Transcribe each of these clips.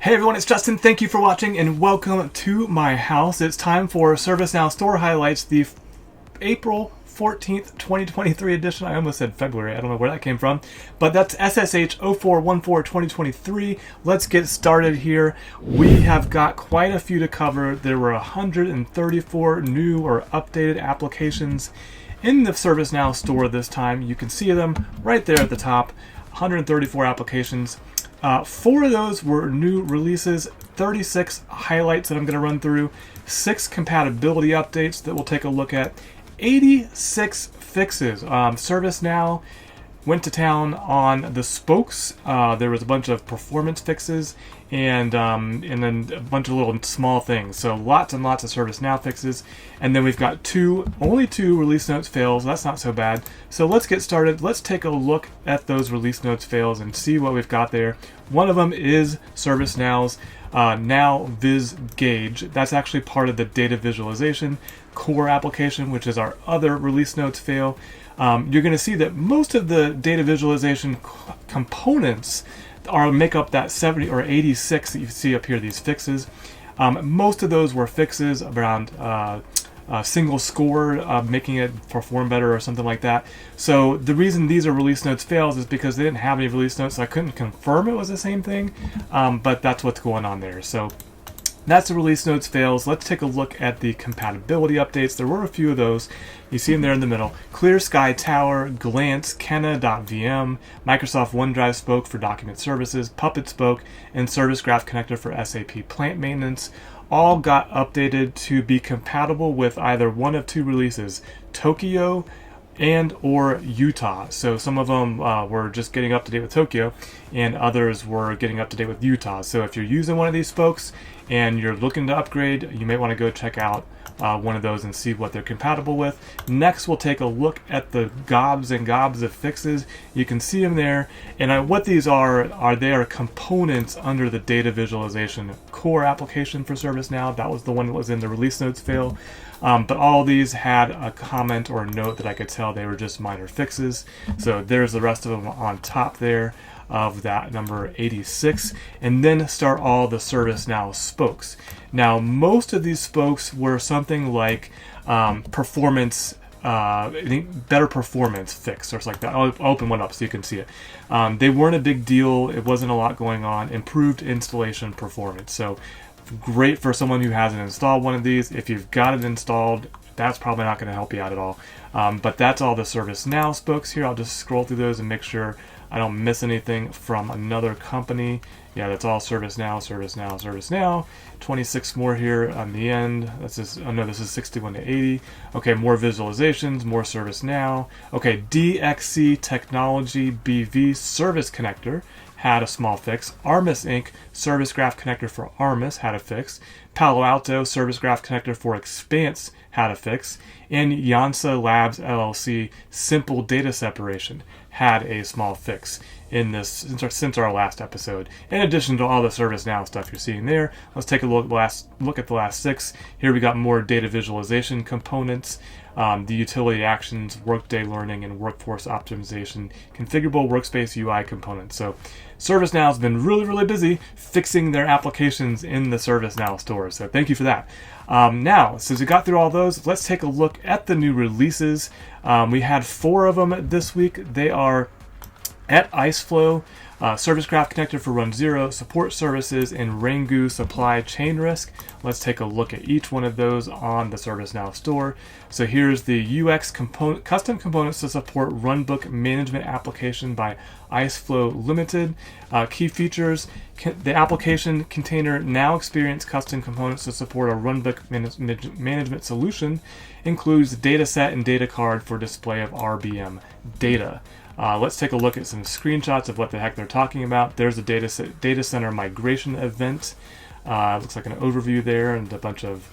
Hey everyone, it's Justin. Thank you for watching and welcome to my house. It's time for ServiceNow Store Highlights, the April 14th, 2023 edition. I almost said February. I don't know where that came from. But that's SSH 04142023. Let's get started here. We have got quite a few to cover. There were 134 new or updated applications in the ServiceNow Store this time. You can see them right there at the top. 134 applications. 4 of those were new releases, 36 highlights that I'm going to run through, 6 compatibility updates that we'll take a look at, 86 fixes. ServiceNow went to town on the spokes. There was a bunch of performance fixes and then a bunch of little small things. So lots and lots of ServiceNow fixes. And then we've got only two release notes fails. That's not so bad. So let's get started. Let's take a look at those release notes fails and see what we've got there. One of them is ServiceNow's Now Viz Gauge. That's actually part of the data visualization core application, which is our other release notes fail. You're going to see that most of the data visualization components make up that 70 or 86 that you see up here, these fixes. Most of those were fixes around single score, making it perform better or something like that. So the reason these are release notes fails is because they didn't have any release notes, so I couldn't confirm it was the same thing, but that's what's going on there. So that's the release notes fails. Let's take a look at the compatibility updates. There were a few of those. You see them there in the middle. Clear Sky Tower, Glance, Kenna.vm, Microsoft OneDrive Spoke for document services, Puppet Spoke, and Service Graph Connector for SAP plant maintenance all got updated to be compatible with either one of 2 releases, Tokyo and or Utah. So some of them were just getting up to date with Tokyo and others were getting up to date with Utah. So if you're using one of these spokes and you're looking to upgrade, you may want to go check out one of those and see what they're compatible with. Next, we'll take a look at the gobs and gobs of fixes. You can see them there. And what these are they are components under the data visualization core application for ServiceNow. That was the one that was in the release notes fail. But all these had a comment or a note that I could tell they were just minor fixes. So there's the rest of them on top there of that number 86, and then start all the ServiceNow spokes. Now, most of these spokes were something like performance, better performance fix or something like that. I'll open one up so you can see it. They weren't a big deal. It wasn't a lot going on. Improved installation performance. So great for someone who hasn't installed one of these. If you've got it installed, that's probably not going to help you out at all. But that's all the ServiceNow spokes here. I'll just scroll through those and make sure I don't miss anything from another company. Yeah, that's all ServiceNow, ServiceNow, ServiceNow. 26 more here on the end. This is 61 to 80. Okay, more visualizations, more ServiceNow. Okay, DXC Technology BV Service Connector had a small fix. Armis Inc. Service Graph Connector for Armis had a fix. Palo Alto Service Graph Connector for Expanse had a fix. And Yansa Labs LLC Simple Data Separation had a small fix in this since our last episode. In addition to all the ServiceNow stuff you're seeing there, let's take a look at the last 6. Here we got more data visualization components, the utility actions, workday learning, and workforce optimization, configurable workspace UI components. So ServiceNow has been really, really busy fixing their applications in the ServiceNow store. So thank you for that. Now, since we got through all those, let's take a look at the new releases. We had 4 of them this week. They are at Iceflow, Service Graph Connector for runZero, Support Services, and Wrangu Supply Chain Risk. Let's take a look at each one of those on the ServiceNow Store. So here's the UX custom components to support runbook management application by Iceflow Limited. Key features: the application container now experience custom components to support a runbook management solution. Includes data set and data card for display of RBM data. Let's take a look at some screenshots of what the heck they're talking about. There's a data center migration event. Looks like an overview there and a bunch of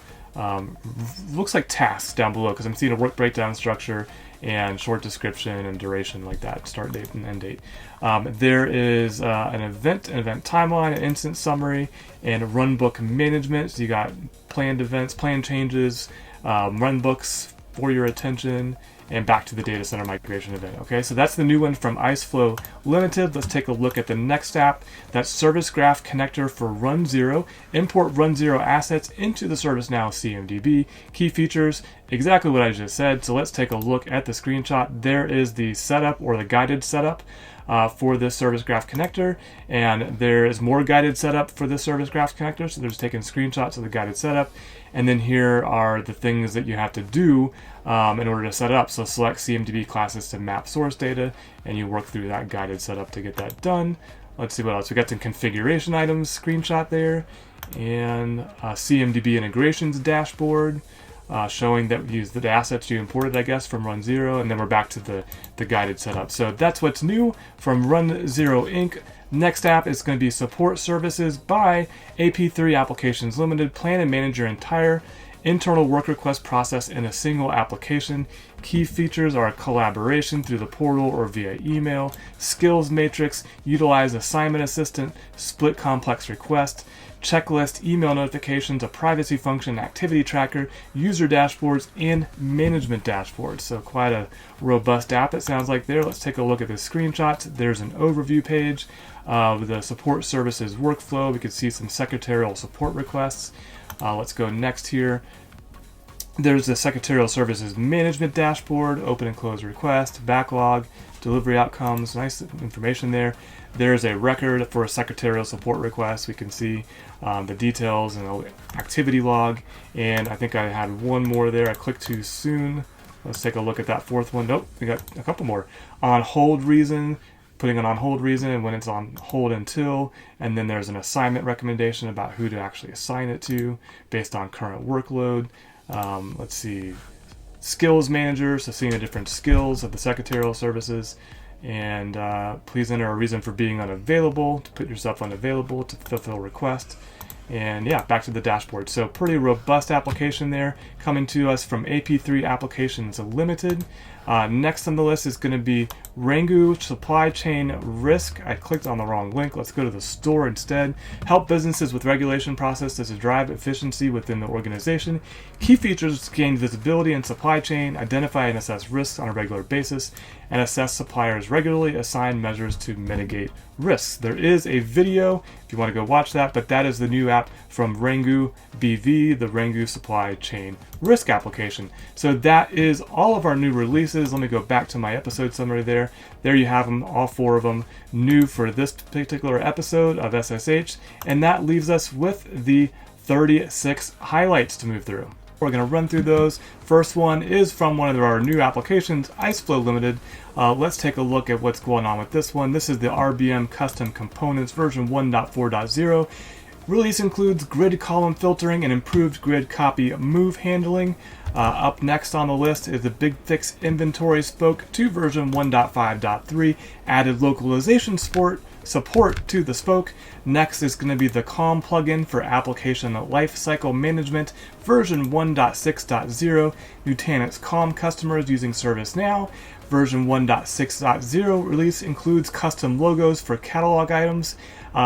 looks like tasks down below, because I'm seeing a work breakdown structure and short description and duration like that, start date and end date. There is an event timeline, an instance summary, and a runbook management. So you got planned events, planned changes, runbooks for your attention, and back to the data center migration event. Okay, so that's the new one from IceFlow Limited. Let's take a look at the next app. That's Service Graph Connector for runZero. Import runZero assets into the ServiceNow CMDB. Key features, exactly what I just said. So let's take a look at the screenshot. There is the setup, or the guided setup for this Service Graph Connector, and there is more guided setup for this Service Graph Connector. So they're just taking screenshots of the guided setup, and then here are the things that you have to do in order to set it up. So select CMDB classes to map source data, and you work through that guided setup to get that done. Let's see what else. We got some configuration items screenshot there, and CMDB integrations dashboard. Showing that we used the assets you imported, I guess, from runZero, and then we're back to the guided setup. So that's what's new from runZero Inc. Next app is going to be Support Services by AP3 Applications Limited. Plan and manage your entire internal work request process in a single application. Key features are collaboration through the portal or via email, skills matrix, utilize assignment assistant, split complex request, checklist, email notifications, a privacy function, activity tracker, user dashboards, and management dashboards. So quite a robust app, it sounds like there. Let's take a look at the screenshots. There's an overview page of the support services workflow. We can see some secretarial support requests. Let's go next here. There's the Secretarial Services Management Dashboard, open and close request, backlog, delivery outcomes, nice information there. There's a record for a secretarial support request. We can see the details and the activity log. And I think I had one more there. I clicked too soon. Let's take a look at that fourth one. Nope, we got a couple more. On hold reason, putting it on hold reason, and when it's on hold until, and then there's an assignment recommendation about who to actually assign it to based on current workload. Let's see, skills manager, so seeing the different skills of the secretarial services, and please enter a reason for being unavailable, to put yourself unavailable to fulfill request. And yeah, back to the dashboard. So pretty robust application there, coming to us from AP3 Applications Limited. Next on the list is going to be Wrangu Supply Chain Risk. I clicked on the wrong link. Let's go to the store instead. Help businesses with regulation processes to drive efficiency within the organization. Key features: gain visibility in supply chain, identify and assess risks on a regular basis, and assess suppliers regularly, assign measures to mitigate risks. There is a video if you want to go watch that, but that is the new app from Wrangu BV, the Wrangu Supply Chain Risk application. So that is all of our new releases. Let me go back to my episode summary there. There you have them, all four of them new for this particular episode of SSH, and that leaves us with the 36 highlights to move through. We're going to run through those. First one is from one of our new applications, IceFlow Limited. Let's take a look at what's going on with this one. This is the RBM Custom Components version 1.4.0. Release includes grid column filtering and improved grid copy move handling. Up next on the list is the Big Fix Inventory Spoke 2 version 1.5.3. Added localization support to the spoke. Next is going to be the Calm plugin for application lifecycle management version 1.6.0. Nutanix Calm customers using ServiceNow. Version 1.6.0 release includes custom logos for catalog items.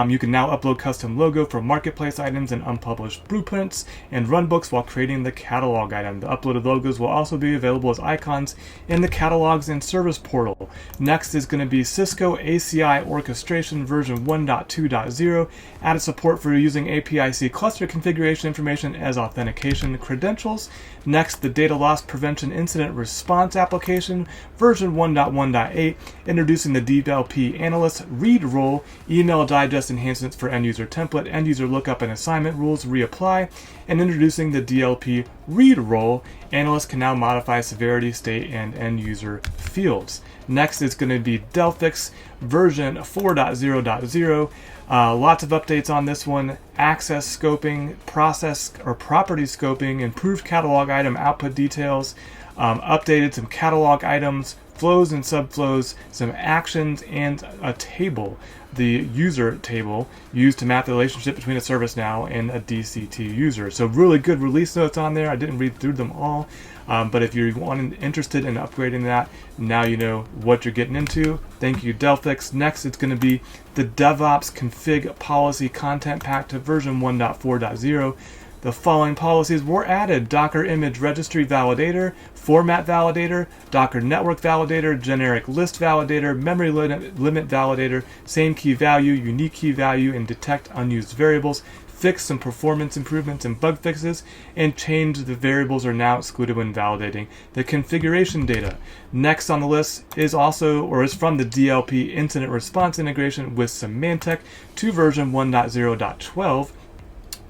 You can now upload custom logo for marketplace items and unpublished blueprints and runbooks while creating the catalog item. The uploaded logos will also be available as icons in the catalogs and service portal. Next is going to be Cisco ACI Orchestration version 1.2.0. Added support for using APIC cluster configuration information as authentication credentials. Next, the Data Loss Prevention Incident Response application version 1.1.8, introducing the DLP Analyst read role, email digest enhancements for end-user template, end-user lookup and assignment rules reapply, and introducing the DLP read role. Analysts can now modify severity, state, and end-user fields. Next is going to be Delphix version 4.0.0. Lots of updates on this one. Access scoping, process or property scoping, improved catalog item output details, updated some catalog items, flows and subflows, some actions, and a table, the user table, used to map the relationship between a ServiceNow and a DCT user. So really good release notes on there. I didn't read through them all, but if you're interested in upgrading that, now you know what you're getting into. Thank you, Delphix. Next, it's going to be the DevOps Config Policy Content Pack to version 1.4.0. the following policies were added: Docker Image Registry Validator, Format Validator, Docker Network Validator, Generic List Validator, Memory Limit Validator, Same Key Value, Unique Key Value, and Detect Unused Variables. Fixed some performance improvements and bug fixes, and changed the variables are now excluded when validating the configuration data. Next on the list is from the DLP incident response integration with Symantec to version 1.0.12.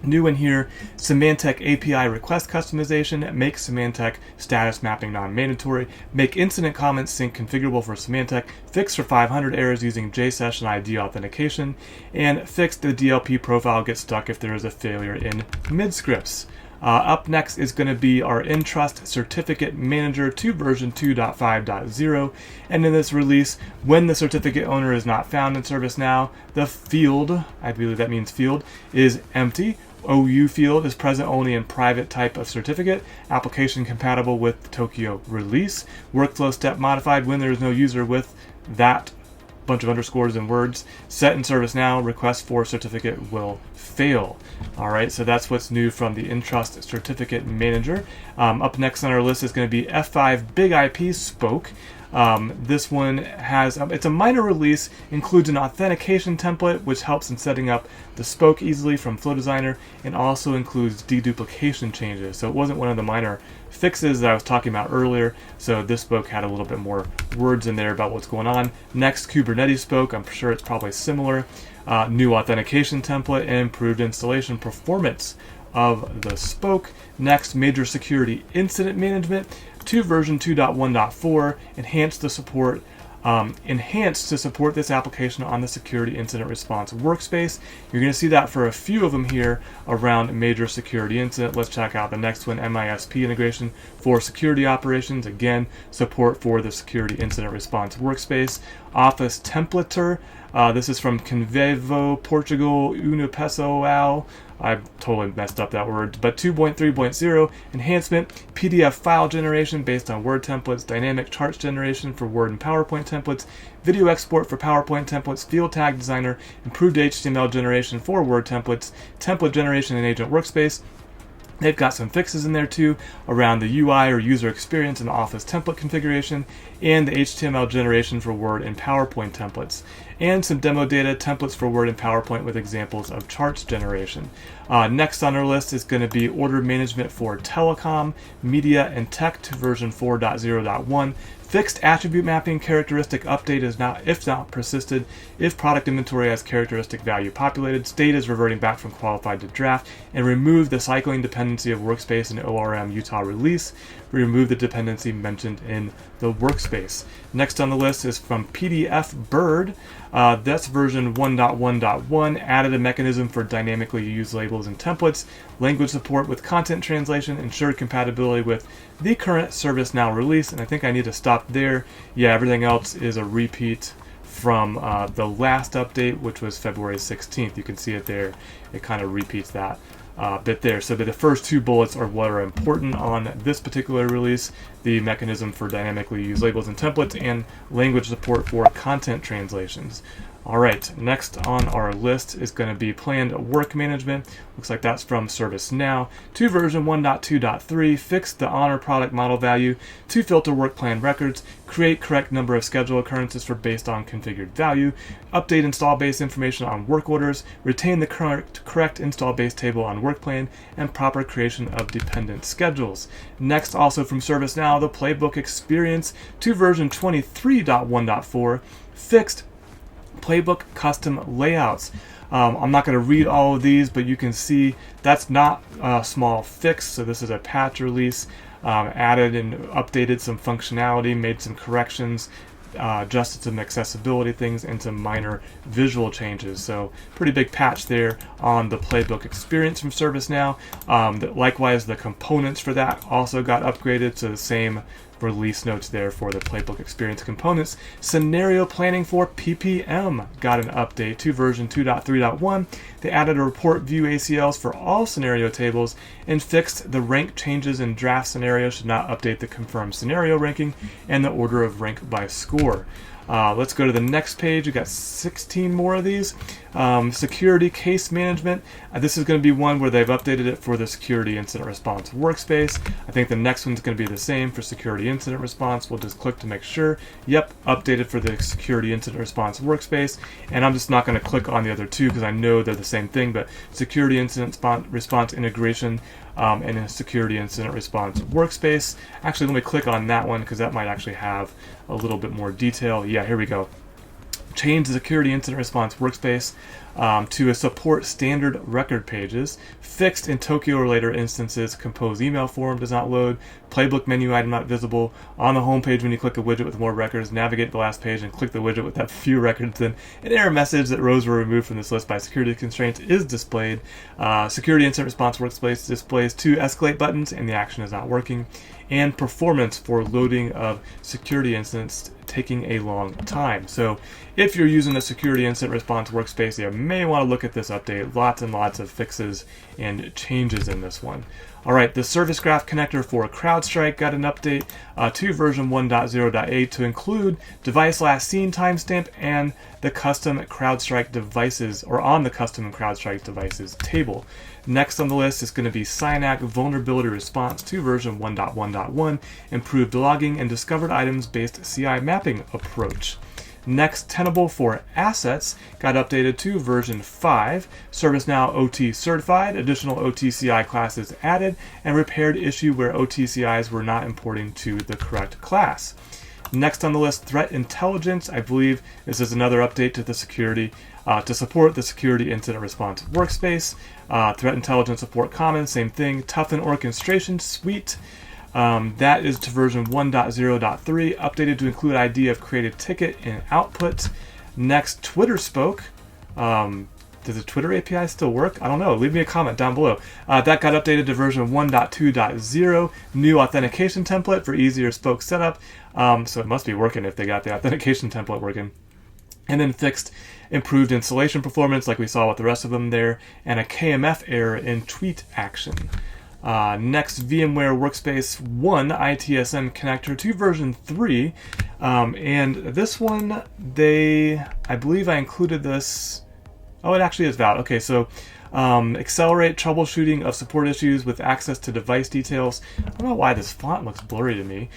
New in here, Symantec API request customization, make Symantec status mapping non-mandatory, make incident comments sync configurable for Symantec, fix for 500 errors using JSession ID authentication, and fix the DLP profile gets stuck if there is a failure in midscripts. Up next is going to be our Entrust Certificate Manager to version 2.5.0, and in this release, when the certificate owner is not found in ServiceNow, the field, I believe that means field, is empty. OU field is present only in private type of certificate, application compatible with Tokyo release, workflow step modified when there is no user with that bunch of underscores and words, set in ServiceNow, request for certificate will fail. All right, so that's what's new from the Entrust Certificate Manager. Up next on our list is going to be F5 Big IP Spoke. This one has, it's a minor release, includes an authentication template which helps in setting up the spoke easily from Flow Designer, and also includes deduplication changes. So it wasn't one of the minor fixes that I was talking about earlier, so this spoke had a little bit more words in there about what's going on. Next, Kubernetes spoke, I'm sure it's probably similar. New authentication template and improved installation performance of the spoke. Next, major security incident management to version 2.1.4, enhanced to support this application on the security incident response workspace. You're going to see that for a few of them here around major security incident. Let's check out the next one, MISP integration for security operations. Again, support for the security incident response workspace. Office templater. This is from Convevo, Portugal, Unipessoal. I totally messed up that word, but 2.3.0 enhancement, PDF file generation based on Word templates, dynamic charts generation for Word and PowerPoint templates, video export for PowerPoint templates, field tag designer, improved HTML generation for Word templates, template generation in Agent Workspace. They've got some fixes in there too around the UI or user experience and Office template configuration, and the HTML generation for Word and PowerPoint templates, and some demo data templates for Word and PowerPoint with examples of charts generation. Next on our list is going to be order management for telecom, media, and tech to version 4.0.1. Fixed attribute mapping characteristic update is not, if not persisted, if product inventory has characteristic value populated, state is reverting back from qualified to draft, and remove the cycling dependency of workspace in ORM Utah release. Remove the dependency mentioned in the workspace. Next on the list is from PDF Bird. That's version 1.1.1, added a mechanism for dynamically used labels and templates, language support with content translation, ensured compatibility with the current ServiceNow release, and I think I need to stop there. Yeah, everything else is a repeat from the last update, which was February 16th. You can see it there. It kind of repeats that bit there. So the first two bullets are what are important on this particular release: the mechanism for dynamically used labels and templates, and language support for content translations. All right, next on our list is going to be planned work management. Looks like that's from ServiceNow to version 1.2.3. Fix the honor product model value to filter work plan records. Create correct number of schedule occurrences for based on configured value. Update install base information on work orders. Retain the correct install base table on work plan, and proper creation of dependent schedules. Next, also from ServiceNow, the playbook experience to version 23.1.4. Fixed playbook custom layouts. I'm not going to read all of these, but you can see that's not a small fix. So this is a patch release, added and updated some functionality, made some corrections, adjusted some accessibility things, and some minor visual changes. So pretty big patch there on the playbook experience from ServiceNow. Likewise, the components for that also got upgraded to the same release notes there for the playbook experience components. Scenario planning for PPM got an update to version 2.3.1. They added a report view ACLs for all scenario tables and fixed the rank changes in draft scenarios should not update the confirmed scenario ranking and the order of rank by score. Let's go to the next page. We've got 16 more of these. Security case management. This is going to be one where they've updated it for the security incident response workspace. I think the next one's going to be the same for security incident response. We'll just click to make sure. Yep, updated for the security incident response workspace. And I'm just not going to click on the other two because I know they're the same thing, but security incident response integration and a security incident response workspace. Actually, let me click on that one because that might actually have a little bit more detail. Yeah, here we go. Change the security incident response workspace to support standard record pages. Fixed in Tokyo related instances. Compose email form does not load. Playbook menu item not visible. On the home page, when you click a widget with more records, navigate to the last page and click the widget with that few records. Then an error message that rows were removed from this list by security constraints is displayed. Security incident response workspace displays 2 escalate buttons and the action is not working. And performance for loading of security incidents taking a long time. So if you're using the security incident response workspace, you may want to look at this update. Lots and lots of fixes and changes in this one. All right, the service graph connector for CrowdStrike got an update to version 1.0.8 to include device last seen timestamp and the custom CrowdStrike devices, or on the custom CrowdStrike devices table. Next on the list is going to be SINAC vulnerability response to version 1.1.1, improved logging and discovered items based CI mapping approach. Next, Tenable for Assets got updated to version 5, ServiceNow OT certified, additional OTCI classes added, and repaired issue where OTCIs were not importing to the correct class. Next on the list, Threat Intelligence. I believe this is another update to the security to support the security incident response workspace. Threat Intelligence Support Common, same thing. Toughen Orchestration Suite. That is to version 1.0.3, updated to include ID of created ticket and output. Next, Twitter spoke. Does the Twitter API still work? I don't know. Leave me a comment down below. That got updated to version 1.2.0. New authentication template for easier spoke setup. So it must be working if they got the authentication template working. And then fixed improved installation performance like we saw with the rest of them there, and a KMF error in tweet action. Next, VMware Workspace 1 ITSM connector to version 3. And this one, I believe I included this. Oh, it actually is valid. Okay, so accelerate troubleshooting of support issues with access to device details. I don't know why this font looks blurry to me.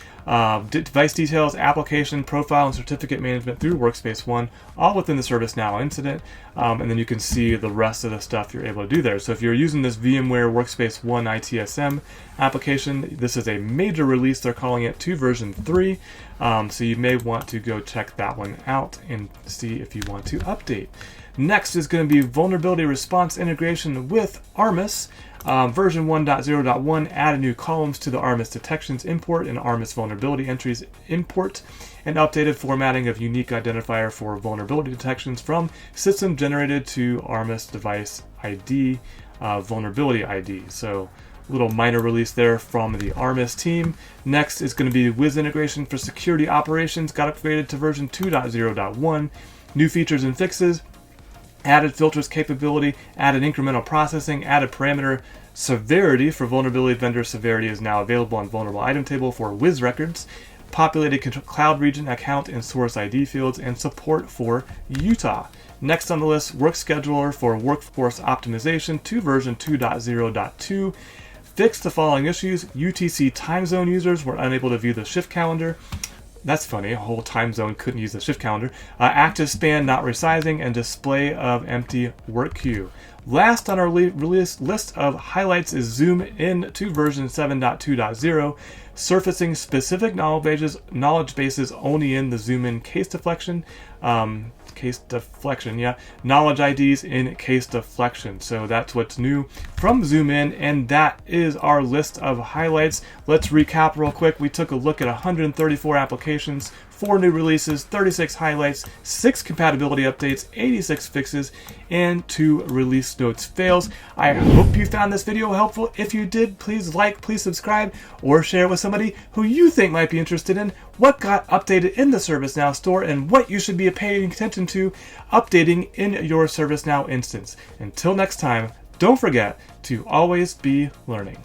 Device details, application, profile, and certificate management through Workspace 1, all within the ServiceNow incident. And then you can see the rest of the stuff you're able to do there. So if you're using this VMware Workspace 1 ITSM application, this is a major release. They're calling it to version 3. So you may want to go check that one out and see if you want to update. Next is going to be vulnerability response integration with ARMIS. Version 1.0.1 added new columns to the ARMIS detections import and ARMIS vulnerability entries import, and updated formatting of unique identifier for vulnerability detections from system generated to ARMIS device ID, vulnerability ID. So little minor release there from the ARMIS team. Next is going to be Wiz integration for security operations, got upgraded to version 2.0.1. New features and fixes. Added filters capability, added incremental processing, added parameter severity for vulnerability vendor severity is now available on vulnerable item table for Wiz records, populated cloud region account and source ID fields, and support for Utah. Next on the list, work scheduler for workforce optimization to version 2.0.2. Fixed the following issues. UTC time zone users were unable to view the shift calendar. That's funny, a whole time zone couldn't use the shift calendar. Active span not resizing, and display of empty work queue. Last on our release list of highlights is Zoom in to version 7.2.0, surfacing specific knowledge bases only in the Zoom in case deflection. Knowledge IDs in case deflection. So that's what's new from Zoom in, and that is our list of highlights. Let's recap real quick. We took a look at 134 applications, 4 new releases, 36 highlights, 6 compatibility updates, 86 fixes, and 2 release notes fails. I hope you found this video helpful. If you did, please like, please subscribe, or share with somebody who you think might be interested in what got updated in the ServiceNow store and what you should be paying attention to updating in your ServiceNow instance. Until next time, don't forget to always be learning.